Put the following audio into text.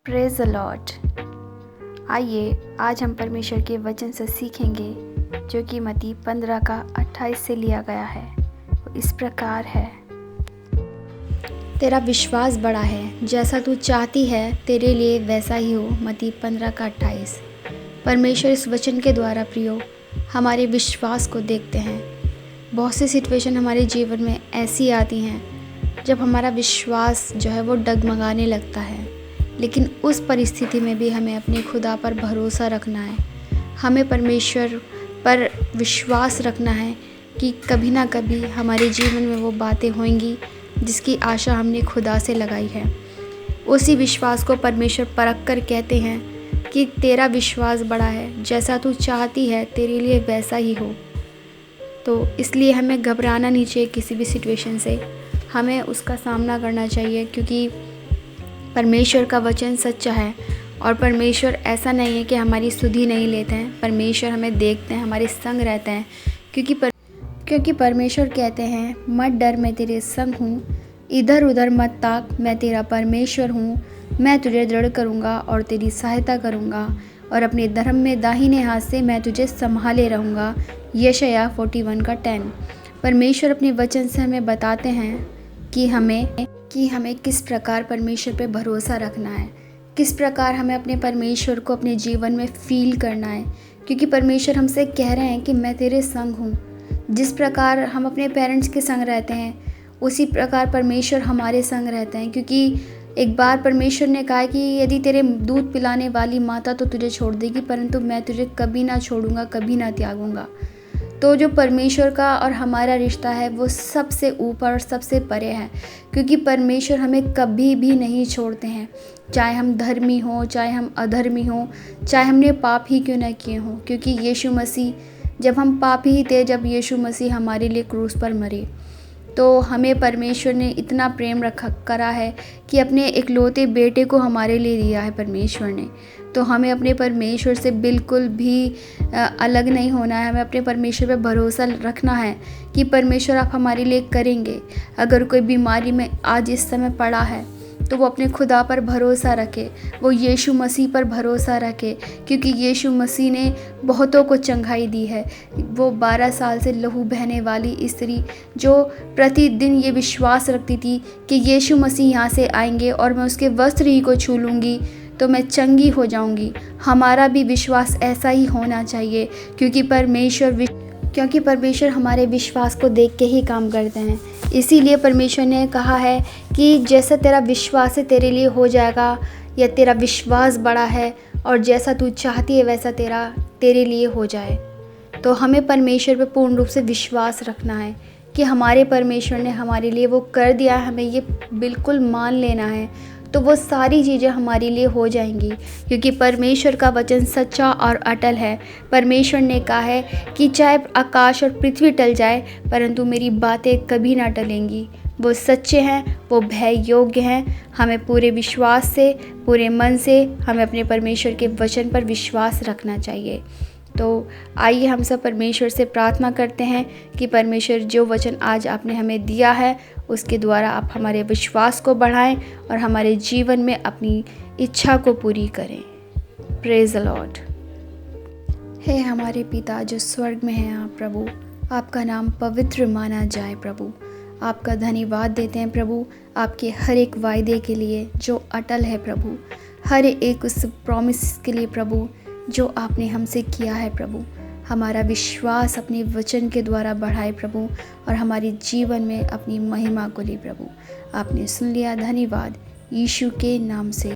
Praise the Lord. आइए आज हम परमेश्वर के वचन से सीखेंगे जो कि मत्ती 15 का 28 से लिया गया है। वो इस प्रकार है, तेरा विश्वास बड़ा है, जैसा तू चाहती है तेरे लिए वैसा ही हो। मत्ती 15 का 28। परमेश्वर इस वचन के द्वारा प्रियो हमारे विश्वास को देखते हैं। बहुत सी सिचुएशन हमारे जीवन में ऐसी आती हैं जब हमारा विश्वास जो है वो डगमगाने लगता है, लेकिन उस परिस्थिति में भी हमें अपने खुदा पर भरोसा रखना है। हमें परमेश्वर पर विश्वास रखना है कि कभी ना कभी हमारे जीवन में वो बातें होंगी जिसकी आशा हमने खुदा से लगाई है। उसी विश्वास को परमेश्वर परख कर कहते हैं कि तेरा विश्वास बड़ा है, जैसा तू चाहती है तेरे लिए वैसा ही हो। तो इसलिए हमें घबराना नहीं चाहिए किसी भी सिचुएशन से, हमें उसका सामना करना चाहिए, क्योंकि परमेश्वर का वचन सच्चा है और परमेश्वर ऐसा नहीं है कि हमारी सुधि नहीं लेते हैं। परमेश्वर हमें देखते हैं, हमारे संग रहते हैं, क्योंकि परमेश्वर कहते हैं मत डर, मैं तेरे संग हूँ, इधर उधर मत ताक, मैं तेरा परमेश्वर हूँ, मैं तुझे दृढ़ करूँगा और तेरी सहायता करूँगा और अपने धर्म में दाहिने हाथ से मैं तुझे संभाले रहूँगा। यशायाह 41 का 10। परमेश्वर अपने वचन से हमें बताते हैं कि हमें किस प्रकार परमेश्वर पे भरोसा रखना है, किस प्रकार हमें अपने परमेश्वर को अपने जीवन में फील करना है, क्योंकि परमेश्वर हमसे कह रहे हैं कि मैं तेरे संग हूँ। जिस प्रकार हम अपने पेरेंट्स के संग रहते हैं उसी प्रकार परमेश्वर हमारे संग रहते हैं, क्योंकि एक बार परमेश्वर ने कहा कि यदि तेरे दूध पिलाने वाली माता तो तुझे छोड़ देगी, परंतु मैं तुझे कभी ना छोड़ूंगा, कभी ना त्यागूंगा। तो जो परमेश्वर का और हमारा रिश्ता है वो सबसे ऊपर और सबसे परे है, क्योंकि परमेश्वर हमें कभी भी नहीं छोड़ते हैं, चाहे हम धर्मी हों, चाहे हम अधर्मी हों, चाहे हमने पाप ही क्यों न किए हों। क्योंकि यीशु मसीह, जब हम पापी ही थे, जब यीशु मसीह हमारे लिए क्रूस पर मरे, तो हमें परमेश्वर ने इतना प्रेम करा है कि अपने इकलौते बेटे को हमारे लिए दिया है परमेश्वर ने। तो हमें अपने परमेश्वर से बिल्कुल भी अलग नहीं होना है। हमें अपने परमेश्वर पे भरोसा रखना है कि परमेश्वर आप हमारे लिए करेंगे। अगर कोई बीमारी में आज इस समय पड़ा है तो वो अपने खुदा पर भरोसा रखे, वो यीशु मसीह पर भरोसा रखे, क्योंकि यीशु मसीह ने बहुतों को चंगाई दी है। वो 12 साल से लहू बहने वाली स्त्री जो प्रतिदिन ये विश्वास रखती थी कि यीशु मसीह यहाँ से आएंगे और मैं उसके वस्त्र ही को छू लूँगी तो मैं चंगी हो जाऊँगी। हमारा भी विश्वास ऐसा ही होना चाहिए, क्योंकि परमेश्वर हमारे विश्वास को देख के ही काम करते हैं। इसीलिए परमेश्वर ने कहा है कि जैसा तेरा विश्वास है तेरे लिए हो जाएगा, या तेरा विश्वास बड़ा है और जैसा तू चाहती है वैसा तेरे लिए हो जाए। तो हमें परमेश्वर पे पूर्ण रूप से विश्वास रखना है कि हमारे परमेश्वर ने हमारे लिए वो कर दिया है, हमें ये बिल्कुल मान लेना है, तो वो सारी चीज़ें हमारे लिए हो जाएंगी, क्योंकि परमेश्वर का वचन सच्चा और अटल है। परमेश्वर ने कहा है कि चाहे आकाश और पृथ्वी टल जाए परंतु मेरी बातें कभी ना टलेंगी। वो सच्चे हैं, वो भय योग्य हैं। हमें पूरे विश्वास से, पूरे मन से हमें अपने परमेश्वर के वचन पर विश्वास रखना चाहिए। तो आइए हम सब परमेश्वर से प्रार्थना करते हैं कि परमेश्वर जो वचन आज आपने हमें दिया है उसके द्वारा आप हमारे विश्वास को बढ़ाएं और हमारे जीवन में अपनी इच्छा को पूरी करें। Praise the Lord. हे हमारे पिता जो स्वर्ग में हैं आप प्रभु, आपका नाम पवित्र माना जाए प्रभु। आपका धन्यवाद देते हैं प्रभु आपके हर एक वायदे के लिए जो अटल है प्रभु, हर एक उस प्रॉमिस के लिए प्रभु जो आपने हमसे किया है प्रभु। हमारा विश्वास अपने वचन के द्वारा बढ़ाए प्रभु और हमारे जीवन में अपनी महिमा को ले प्रभु। आपने सुन लिया, धन्यवाद यीशु के नाम से।